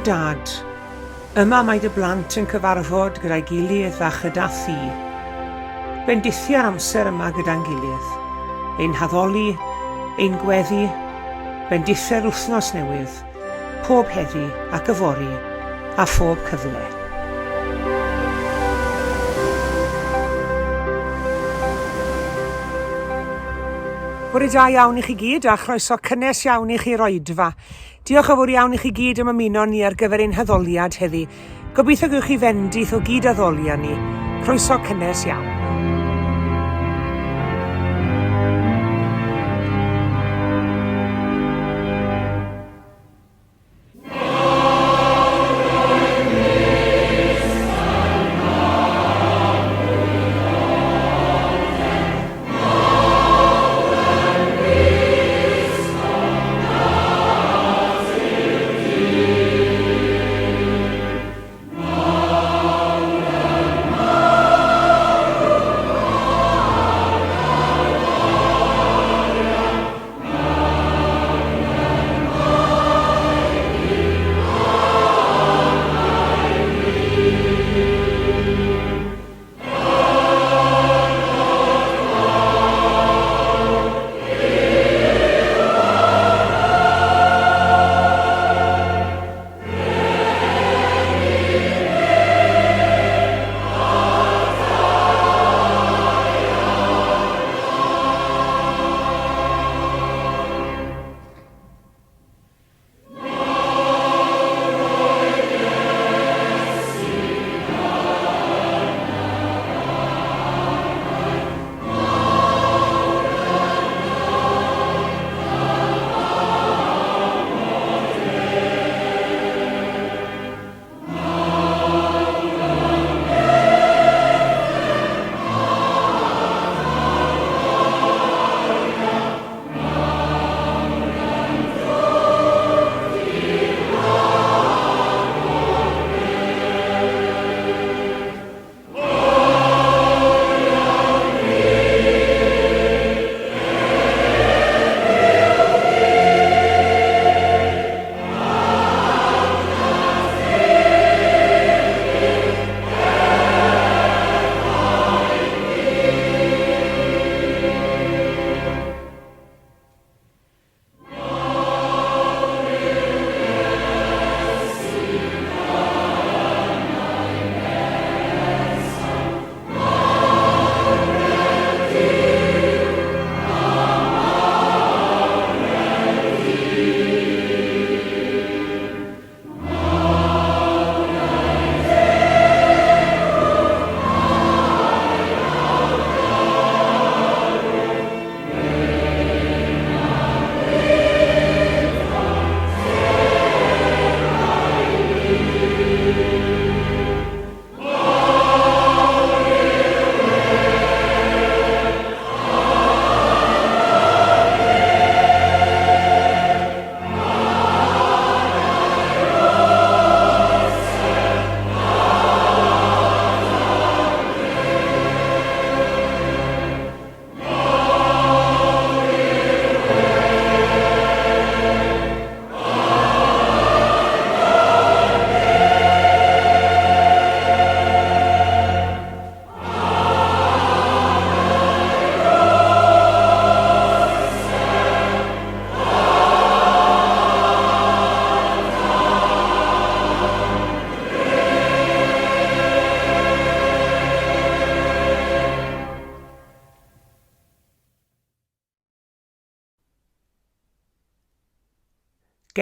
dad, yma mae dy blant yn cyfarfod gyda'i gilydd a chyda thi. Bendithio'r amser yma gyda'n gilydd, ein haddoli, ein gweddi, bendithio'r wythnos newydd, pob heddi ac yfori, a phob cyfle. Bore da iawn i chi gyd a chroeso cynnes iawn i chi roedfa. Diolch yn fawr iawn i chi gyd am ymuno ni ar gyfer ein haddoliad heddi. Gobeithio gewch chi fendith o gyd addoliad ni. Croeso cynnes iawn.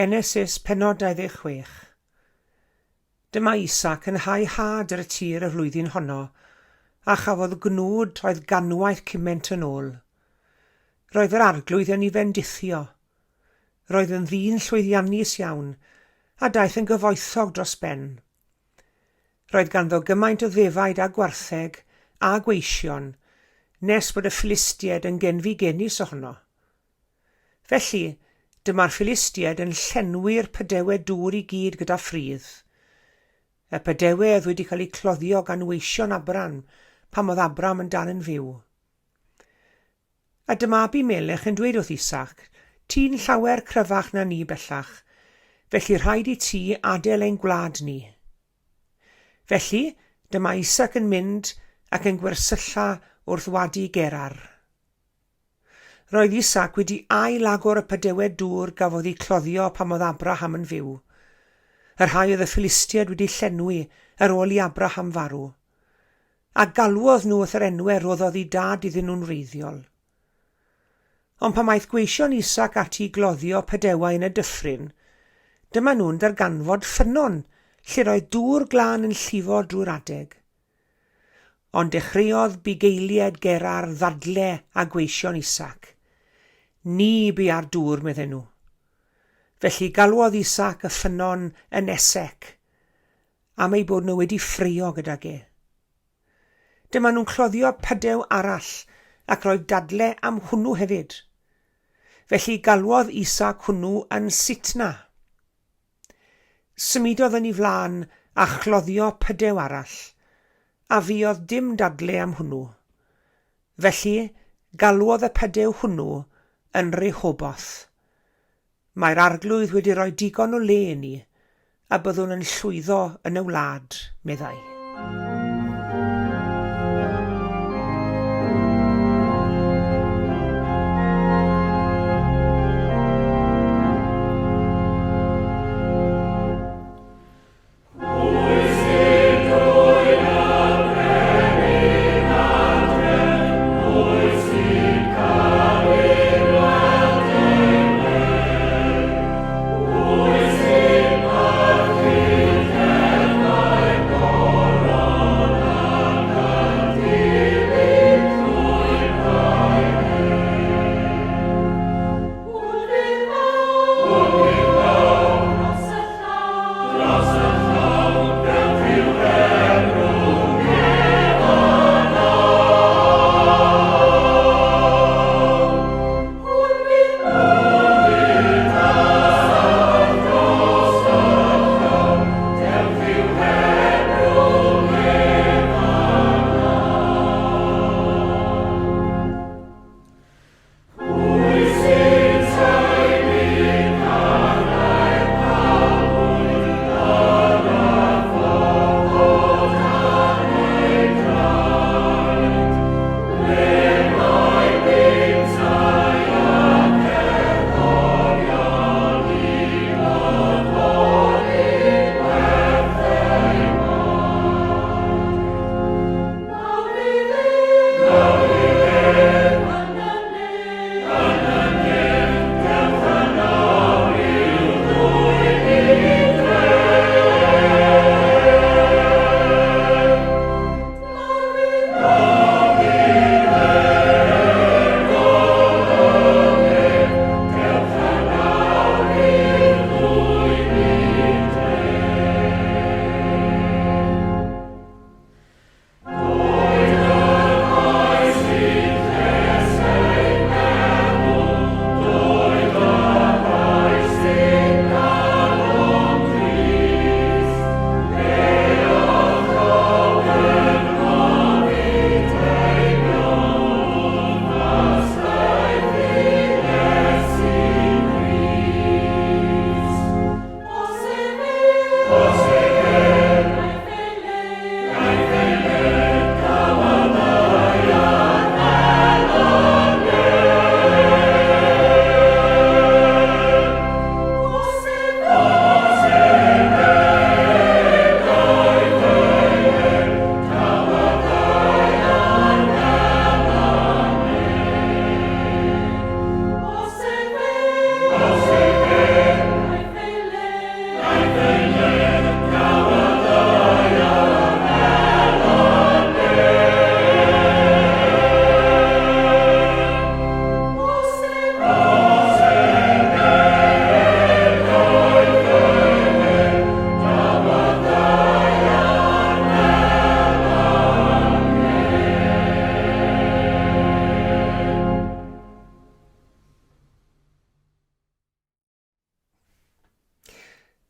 Genesis pennod 26. Dyma Isac yn hau had ar y tir y flwyddyn honno, a chafodd gnwd oedd ganwaith cyment yn ôl. Roedd yr arglwydd yn ei fendithio. Roedd yn ddyn llwyddiannus iawn, a daeth yn gyfoethog dros ben. Roedd ganddo gymaint o ddefaid a gwartheg a gweision, nes bod y Philistiaid yn genfigennus ohono. Felly, dyma'r Philistiaid yn llenwi'r Pedewe dŵr i gyd gyda ffrydd. Y Pedewe oedd wedi cael eu cloddio gan weision Abram pam oedd Abram yn dal yn fyw. A dyma Abimelech yn dweud wrth Isac, ti'n llawer cryfach na ni bellach, felly rhaid i ti adael ein gwlad ni. Felly, dyma Isaac yn mynd ac yn gwersylla wrth wadi Gerar. Roedd Isaac wedi ail-agor y padewed dŵr gafodd ei cloddio pam oedd Abraham yn fyw. Yr rhai oedd y Philistiaid wedi llenwi ar ôl i Abraham farw, a galwodd nhw wrth yr enwau roddodd ei dad iddyn nhw'n wreiddiol. Ond pan aeth gweision Isaac ati i gloddio padewau yn y dyffryn, dyma nhw'n darganfod ffynon lle roedd dŵr glân yn llifo drwy'r adeg. Ond dechreuodd bugeiliad Gerar ddadle a gweision Isaac. Ni bu ar dŵr, medden nhw. Felly galwodd Isaac y ffynon yn Esec, am ei bod nhw wedi ffrio gydag e. Dyma nhw'n cloddio padew arall ac roedd dadle am hwnnw hefyd. Felly galwodd Isaac hwnnw yn Sitna. Symudodd yn ei flaen a chloddio padew arall, a fuodd dim dadle am hwnnw. Felly galwodd y padew hwnnw yn Rehoboth. Mae'r arglwydd wedi rhoi digon o le i ni, a byddwn yn llwyddo yn y wlad, meddai.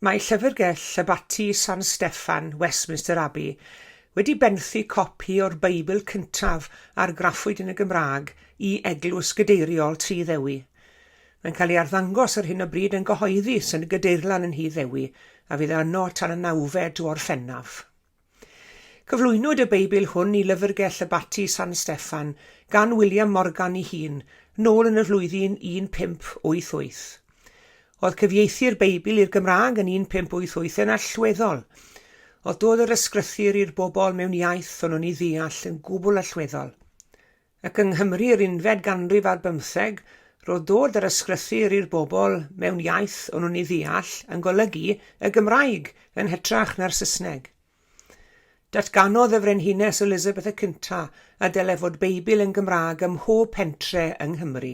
Mae llyfrgell Llybati San Steffan, Westminster Abbey, wedi benthu copi o'r Beibl cyntaf ar graffwyd yn y Gymraeg i Eglwys Gadeiriol Tri Ddewi. Mae'n cael ei arddangos ar hyn o bryd yn gyhoeddus yn y Gadeirlan yn Hyd Ddewi, a fydd yno tan y 9fed o Gorffennaf. Cyflwynwyd y Beibl hwn i Lyfrgell y Bati San Steffan gan William Morgan ei hun, nôl yn y flwyddyn 1588. Oedd cyfieithu'r Beibl i'r Gymraeg yn 1588 yn allweddol. Oedd dod yr ysgrythur i'r bobl mewn iaith o'n nhw'n ei ddeall yn gwbl allweddol. Ac yng Nghymru'r 11 ganrif ar 15, roedd dod yr ysgrythur i'r bobl mewn iaith o'n nhw'n ei ddeall yn golygu y Gymraeg yn hytrach na'r Saesneg. Datganodd y Frenhines Elizabeth y Cynta a dylai fod Beibl yn Gymraeg ym mhob pentre yng Nghymru.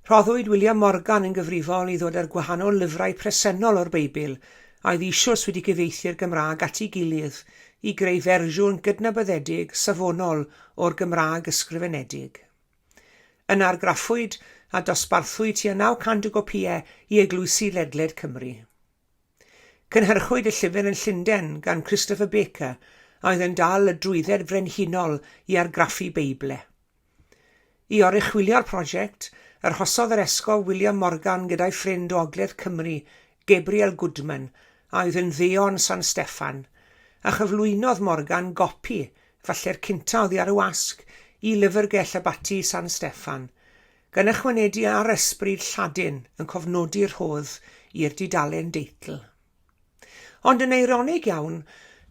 Rhoddwyd William Morgan yn gyfrifol i ddod â'r gwahanol lyfrau presennol o'r Beibl a oedd eisoes wedi cyfieithu'r Gymraeg at ei gilydd i greu fersiwn gydnabyddedig safonol o'r Gymraeg ysgrifenedig. Yna argraffwyd a dosbarthwyd tua 900 o gopïau i eglwysu ledled Cymru. Cynhyrchwyd y llyfr yn Llundain gan Christopher Baker a oedd yn dal y drwydded frenhinol i argraffu Beiblau. I oruchwilio'r prosiect, arhosodd yr esgob William Morgan gyda'i ffrind o Ogledd Cymru, Gabriel Goodman, a oedd yn ddeon San Steffan, a chyflwynodd Morgan gopi, falle'r cynta oddi ar y wasg, i Lyfrgell y Bati San Steffan, gan ychwanegu ar ysbryd Lladin yn cofnodi'r rhodd i'r dudalen deitl. Ond yn eironig iawn,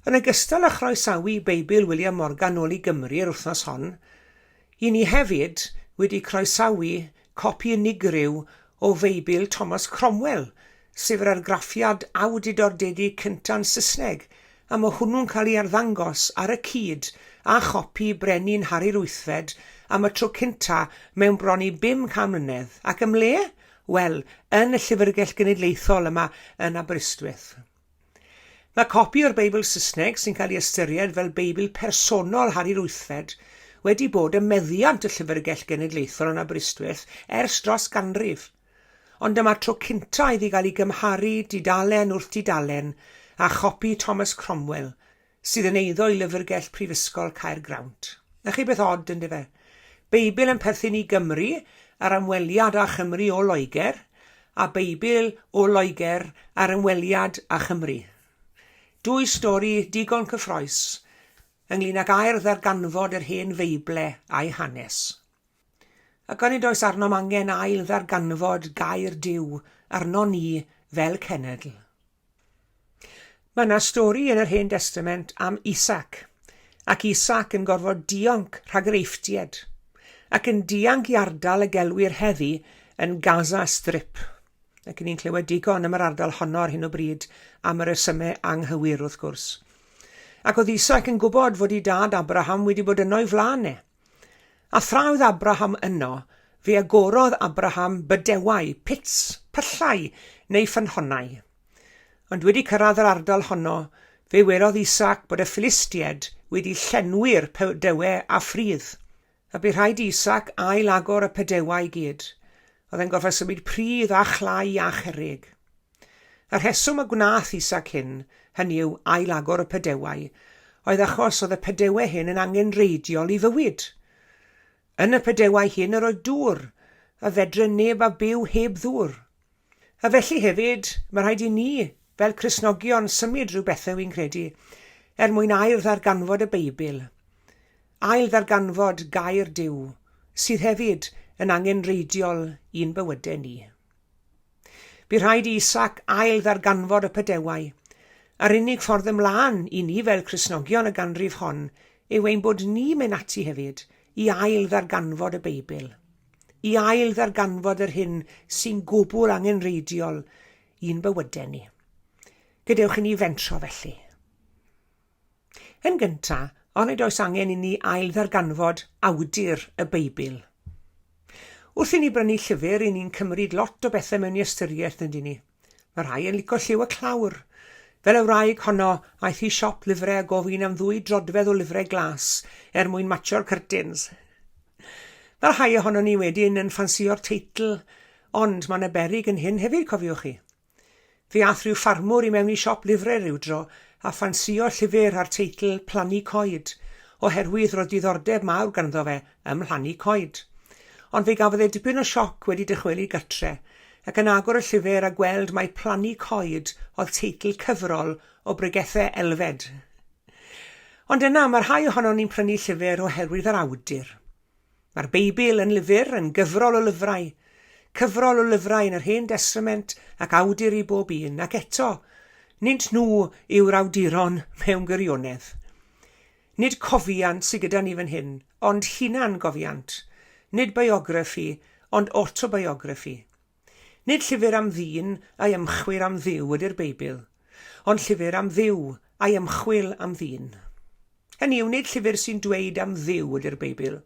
yn ogystal â chroesawu Beibl William Morgan ôl i Gymru yr wythnos hon, i ni hefyd wedi croesawu copi unigryw o Beibl Thomas Cromwell, sef yr argraffiad awdurdodedig cynta'n Saesneg, a mae hwnnw'n cael ei arddangos ar y cyd a chopi brenin Harri'r VIII am y tro cynta mewn bron i 500 mlynedd, ac ym le? Wel, yn y Llyfrgell Genedlaethol yma yn Aberystwyth. Mae copi o'r Beibl Saesneg sy'n cael ei ystyried fel Beibl personol Harri'r VIII wedi bod ym meddiant y Llyfrgell Genedlaethol yn Aberystwyth ers dros ganrif, ond dyma tro cynta iddi gael ei gymharu dudalen wrth dudalen a chopi Thomas Cromwell, sydd yn eiddo i Lyfrgell Prifysgol Caergrawnt. Na chi beth od yn dyfe? Beibl yn perthyn i Gymru ar ymweliad â Chymru o Loegr, a Beibl o Loegr ar ymweliad â Chymru. Dwy stori digon cyffroes, ynglŷn ag air ddarganfod yr hen Beiblau a'i hanes. Ac onid oes arnom angen ail ddarganfod gair Duw arno ni fel cenedl. Mae yna stori yn yr Hen Testament am Isaac, ac Isaac yn gorfod dionc rhag yr eiftied, ac yn dianc i ardal y gelwir heddi yn Gaza Strip. Ac ni'n clywed digon am yr ardal honno ar hyn o bryd am yr ysymau anghywir wrth gwrs. Ac oedd Isaac yn gwybod fod ei dad Abraham wedi bod yno i flaen e. A thrawdd Abraham yno, fe agorodd Abraham bydewau, pits, pyllau neu ffynhonnau. Ond wedi cyrraedd yr ardal honno, fe werodd Isaac bod y Philistiaid wedi llenwi'r pedewau a ffrydd. A bu rhaid Isaac ail agor y pedewau i gyd. Oedd e'n gorfod symud pridd a chlai a cherrig. Yr rheswm y gwnaeth Isaac hynny yw ail agor y pedewau, oedd achos oedd y pedewau hyn yn angenreidiol i fywyd. Yn y pedewau hyn yr oedd dŵr, a fedre neb a byw heb ddŵr. A felly hefyd, mae rhaid i ni, fel Cristnogion, symud rhyw bethau wy'n credu, mwyn ail ddarganfod y Beibl. Ail ddarganfod gair Duw, sydd hefyd yn angenreidiol i'n bywydau ni. Bu rhaid i Isaac ail ddarganfod y pedewau, a'r unig ffordd ymlaen i ni fel Cristnogion y ganrif hon yw ein bod ni'n mynd ati hefyd i ail ddarganfod y Beibl, i ail ddarganfod yr hyn sy'n gwbl angenreidiol i'n bywydau ni. Gadewch i ni fentro felly. Yn gyntaf, onid oes angen i ni ail ddarganfod awdur y Beibl. Wrth i ni brynu llyfr, i ni'n cymryd lot o bethau mewn i ystyriaeth yn dyn ni. Mae rhai yn licio lliw y clawr. Fel y wraig honno, aeth i siop lyfrau a gofyn am 2 drodfedd o lyfrau glas mwyn matcho'r curtains. Fel rhai ohono ni wedyn yn ffansio'r teitl, ond mae yna beryg yn hyn hefyd, cofiwch chi. Fe ath rhyw ffarmwr i mewn i siop lyfrau ryw dro a ffansio llyfr ar teitl Plannu Coed, oherwydd roedd diddordeb mawr ganddo fe ym mhlannu coed. ond fe gafodd e dipyn o sioc wedi dychwelu gytre, ac yn agor y llyfr a gweld mai Plannu Coed oedd teitl cyfrol o bregethau elfed. Ond yna mae'r rhai ohonon ni'n prynu llyfr oherwydd yr awdur. Mae'r Beibl yn lyfr yn gyfrol o lyfrau yn yr Hen Testament ac awdur i bob un, ac eto, nid nhw yw'r awduron mewn gwirionedd. Nid cofiant sydd gyda ni fan hyn, ond hunan gofiant. Nid biography, ond autobiography. Nid llyfr am ddyn a'i ymchwil am dduw ydy'r Beibl, ond llyfr am dduw a'i ymchwil am ddyn. Hynny yw, nid llyfr sy'n dweud am dduw ydy'r Beibl,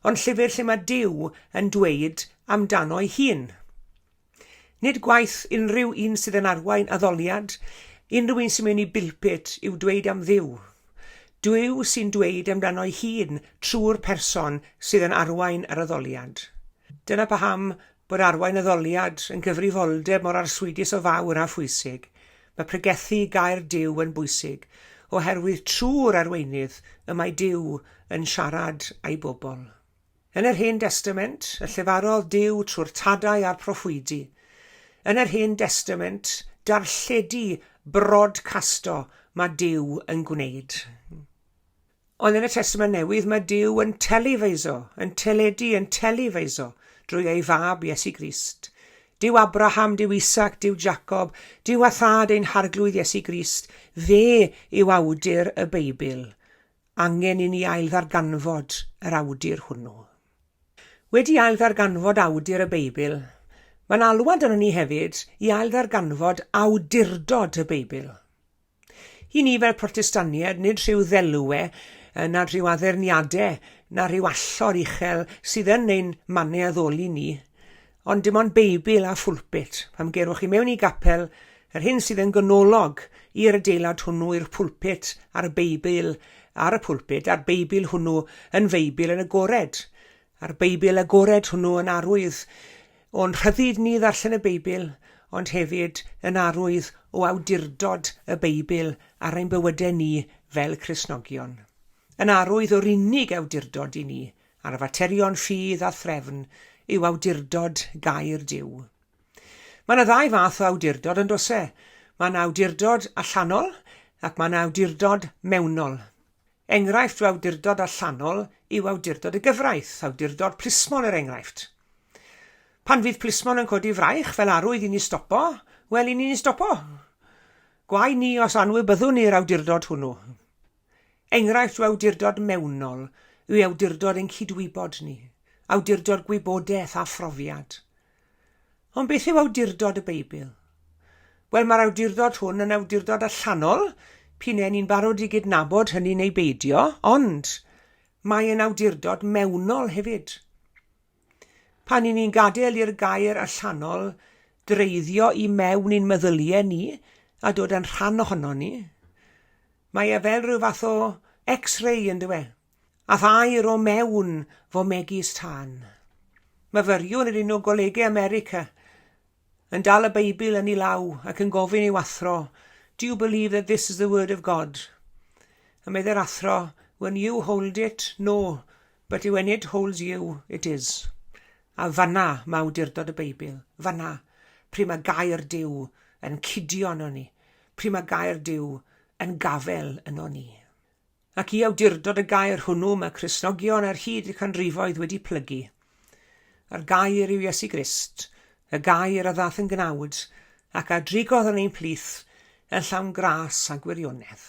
ond llyfr lle mae Duw yn dweud amdano'i hun. Nid gwaith unrhyw un sydd yn arwain addoliad, unrhyw un sy'n mynd i bilpit yw dweud am dduw. Duw sy'n dweud amdano'i hun trwy'r person sydd yn arwain yr addoliad. Dyna paham bod arwain addoliad yn gyfrifoldeb mor arswydus o fawr a phwysig. Mae pregethu gair Duw yn bwysig, oherwydd trwy'r arweinydd y mae Duw yn siarad â'i bobl. Yn yr Hen Testament, y llefarodd Duw trwy'r tadau a'r proffwydi. Yn yr Hen Testament, darlledu brodcasto mae Duw yn gwneud. Ond yn y Testament Newydd mae Duw yn telefeiso drwy ei fab Iesu Grist. Duw Abraham, Duw Isaac, Duw Jacob, Duw a thad ein harglwydd Iesu Grist, fe yw awdur y Beibl. Angen i ni ailddarganfod yr awdur hwnnw. Wedi ailddarganfod awdur y Beibl, mae'n alwad arno ni hefyd i ailddarganfod awdurdod y Beibl. I ni fel Protestaniad nid rhyw ddelwau, na rhyw addurniadau, na rhyw allor uchel sydd yn ein mannau addoli ni, ond dim ond Beibl a phwlpit. Pam gerwch chi mewn i gapel, yr hyn sydd yn ganolog i'r adeilad hwnnw, i'r pwlpit a'r Beibl ar y pwlpit, a'r Beibl hwnnw yn Feibl yn agored. A'r Beibl agored hwnnw yn arwydd o'n rhyddid ni ddarllen y Beibl, ond hefyd yn arwydd o awdurdod y Beibl ar ein bywydau ni fel Cristnogion. Yn arwydd o'r unig awdurdod i ni ar y faterion ffydd a threfn yw awdurdod gair Duw. Mae yna ddau fath o awdurdod yn does e. Mae yna awdurdod allanol ac mae yna awdurdod mewnol. Enghraifft o awdurdod allanol yw awdurdod y gyfraith, awdurdod plismon er enghraifft. Pan fydd plismon yn codi fraich fel arwydd i ni stopo, wel i ni stopo. Gwai ni os anwybyddwn ni'r awdurdod hwnnw. Enghraifft o awdurdod mewnol yw awdurdod ein cydwybod ni, awdurdod gwybodaeth a phrofiad. Ond beth yw awdurdod y Beibl? Wel, mae'r awdurdod hwn yn awdurdod allanol, p'un ni'n barod i gydnabod hynny neu beidio, ond mae yn awdurdod mewnol hefyd. Pan i ni'n gadael i'r gair allanol dreiddio i mewn i'n meddyliau ni a dod yn rhan ohono ni, mae e fel rhyw fath o X-ray yn dywe, a thair o mewn fo megis tân. Myfyriwr yr un o golegau America yn dal y Beibl yn ei law ac yn gofyn i'w athro, "Do you believe that this is the word of God?" A medde'r athro, "When you hold it, no, but when it holds you, it is." A fanna mae awdurdod y Beibl. Fanna, pryd mae gair Duw yn cydio yno ni. Pryd mae gair Duw yn gafel yno ni. Ac i awdurdod y gair hwnnw mae Cristnogion ar hyd y canrifoedd wedi plygu. A'r gair yw Iesu Grist, y gair a ddath yn gnawd, ac a drigodd yn ein plith yn llawn gras a gwirionedd.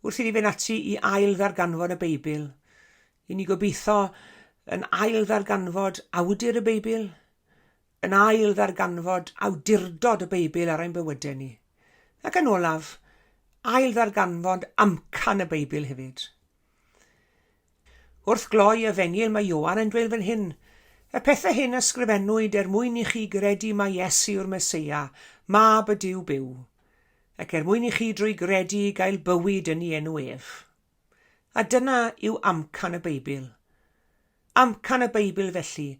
Wrth i ni fynd ati i ail ddarganfod y Beibl, i ni gobeithio yn ail ddarganfod awdur y Beibl, yn ail ddarganfod awdurdod y Beibl ar ein bywydau ni. Ac yn olaf, ail ddarganfod amcan y Beibl hefyd. Wrth gloi y fenil mae Ioan yn dweud fan hyn, y pethau hyn ysgrifennwyd mwyn i chi gredu mae Iesu yw'r Meseia, mab y Duw byw, ac mwyn i chi drwy gredu gael bywyd yn ei enw ef. A dyna yw amcan y Beibl. Amcan y Beibl felly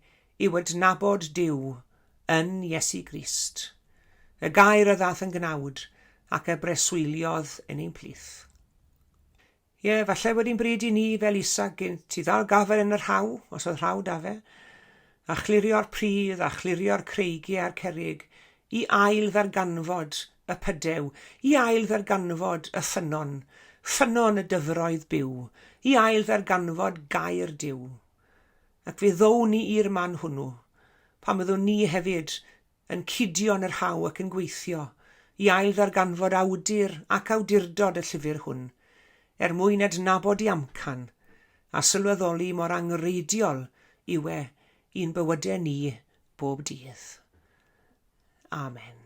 yw adnabod Duw yn Iesu Grist, y gair a ddath yn gnawd ac y breswyliodd yn ein plith. Falle bod hi'n bryd i ni fel Isa gynt i ddal gafel yn yr haw, os oedd rhaw da fe, a chlirio'r pridd a chlirio'r creigiau a'r cerrig, i ail ddarganfod y pydew, i ail ddarganfod y ffynon y dyfroedd byw, i ail ddarganfod gair Duw. Ac fe ddown ni i'r man hwnnw, pan byddwn ni hefyd yn cudio yn yr haw ac yn gweithio, i ail ddarganfod awdur ac awdurdod y llyfr hwn, mwyn adnabod i amcan a sylweddoli mor angreidiol yw i'n bywydau ni bob dydd. Amen.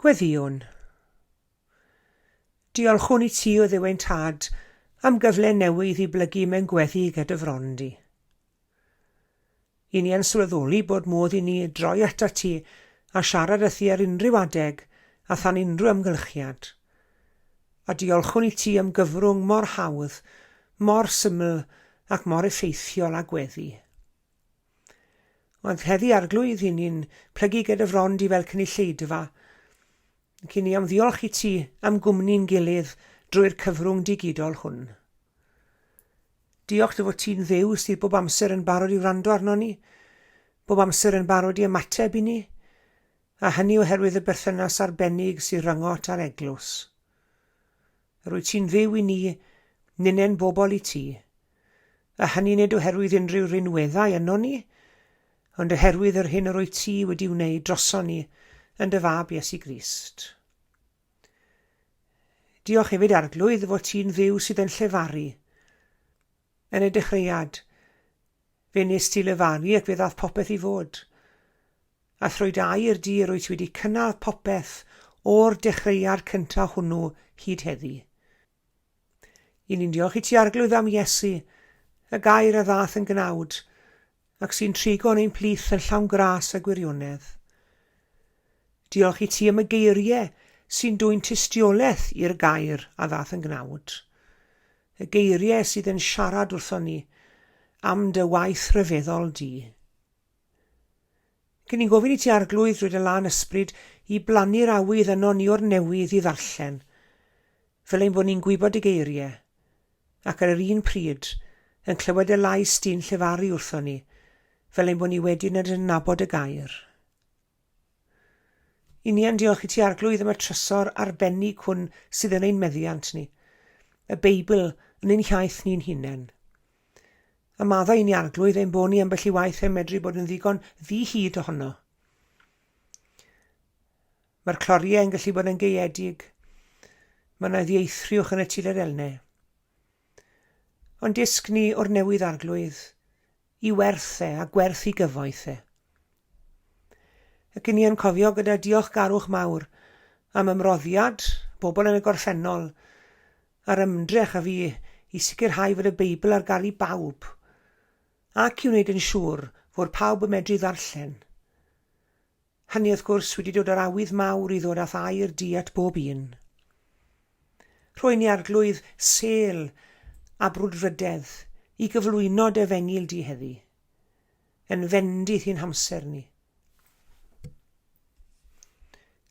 Gweddiwn. Diolchwn i ti o Dduw Tad am gyfle newydd i blygu mewn gweddi gyda frondi. I ni yn sylweddoli bod modd i ni droi ata ti a siarad â thi ar unrhyw adeg a than unrhyw amgylchiad. A diolchwn i ti am gyfrwng mor hawdd, mor syml ac mor effeithiol a gweddi. Ond heddi arglwydd i ni'n plygu gyda frondi fel cynulleidfa, cyn ni am ddiolch i ti am gwmni'n gilydd drwy'r cyfrwng digidol hwn. Diolch dy fod ti'n Dduw sydd bob amser yn barod i wrando arno ni, bob amser yn barod i ymateb i ni, a hynny oherwydd y berthynas arbennig sy'n ryngot ar eglws. Rwyt ti'n Dduw i ni, ninen bobl i ti, a hynny nid oherwydd unrhyw rinweddau yno ni, ond oherwydd yr hyn yr wyt ti wedi wneud droson ni yn dy fab Iesu Grist. Diolch hefyd arglwydd fod ti'n Dduw sydd yn llefaru. Yn y dechreuad, fe nes ti lefaru ac fe ddaeth popeth i fod. A thrwy dair di rwyt wedi cynnal popeth o'r dechreuad cyntaf hwnnw hyd heddi. I ni'n diolch i ti arglwydd am Iesu, y gair a ddath yn gnawd, ac sy'n trigo'n ein plith yn llawn gras a gwirionedd. Diolch i ti am y geiriau sy'n dwyn tystiolaeth i'r gair a ddath yn gnawd. Y geiriau sydd yn siarad wrthon ni am dy waith rhyfeddol di. Cyn ni'n gofyn i ti arglwydd drwy dy lan ysbryd i blannu'r awydd yno ni o'r newydd i ddarllen, fel ein bod ni'n gwybod y geiriau, ac ar yr un pryd yn clywed y lais di'n llefaru wrthon ni, fel ein bod ni wedyn yn adnabod y gair. I ni yn diolch i ti arglwydd am y trysor arbennig hwn sydd yn ein meddiant ni, y Beibl yn ein hiaith ni'n hunain. A maddau ni arglwydd ein bod ni ambell i waith yn medru bod yn ddigon ddi-hyd ohono. Mae'r cloriau yn gallu bod yn gaeedig. Mae yna ddieithriwch yn y tiler elnau. Ond disg ni o'r newydd arglwydd i werthau a gwerth i gyfoethau. Ac i ni yn cofio gyda diolchgarwch mawr am ymroddiad bobl yn y gorffennol a'r ymdrech a fi i sicrhau fod y Beibl ar gael i bawb ac i wneud yn siŵr fod pawb yn medru ddarllen. Hynny wrth gwrs wedi dod ar awydd mawr i ddod â thair di at bob un. Rwy'n ni arglwydd sel a brwdfrydedd i gyflwyno defengil di heddi, yn fendith i'n hamser ni.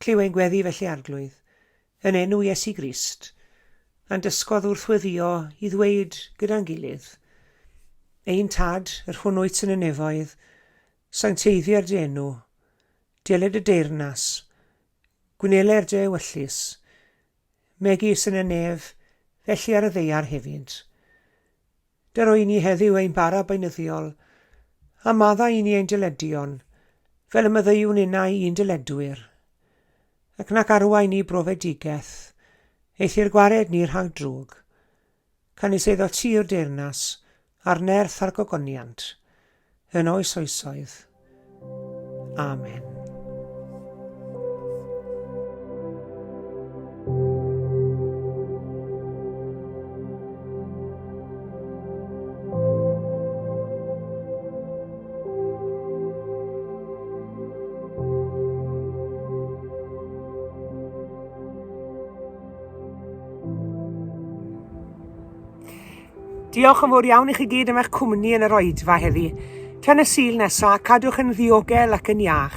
Cliw ein gweddi felly arglwydd, yn enw Iesu Grist, a'n dysgodd wrthweddio i ddweud gyda'n gilydd, ein tad, yr hwnnwyt yn y nefoedd, sancteiddiau'r dy enw, diled y deyrnas, gwneler dy ewyllus, megis yn y nef, felly ar y ddeiar hefyd. Dyrwy ni heddiw ein bara beinyddiol, a maddau i ni ein dyledion, fel y myddeiwn unau i'n dyledwyr, ac nac arwain ni brofedigaeth, eithi'r gwared ni rhag drwg, can i seiddo tir deyrnas, a'r nerth a'r gogoniant, yn oes oesoedd. Amen. Diolch yn fawr iawn i chi gyd am eich cwmni yn yr oedfa heddi. Tan y Sul nesaf, cadwch yn ddiogel ac yn iach.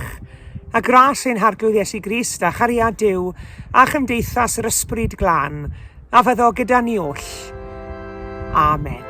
A gras ein harglwydd Iesu Grist a chariad Duw a chymdeithas yr ysbryd glân, a fyddo gyda ni oll. Amen.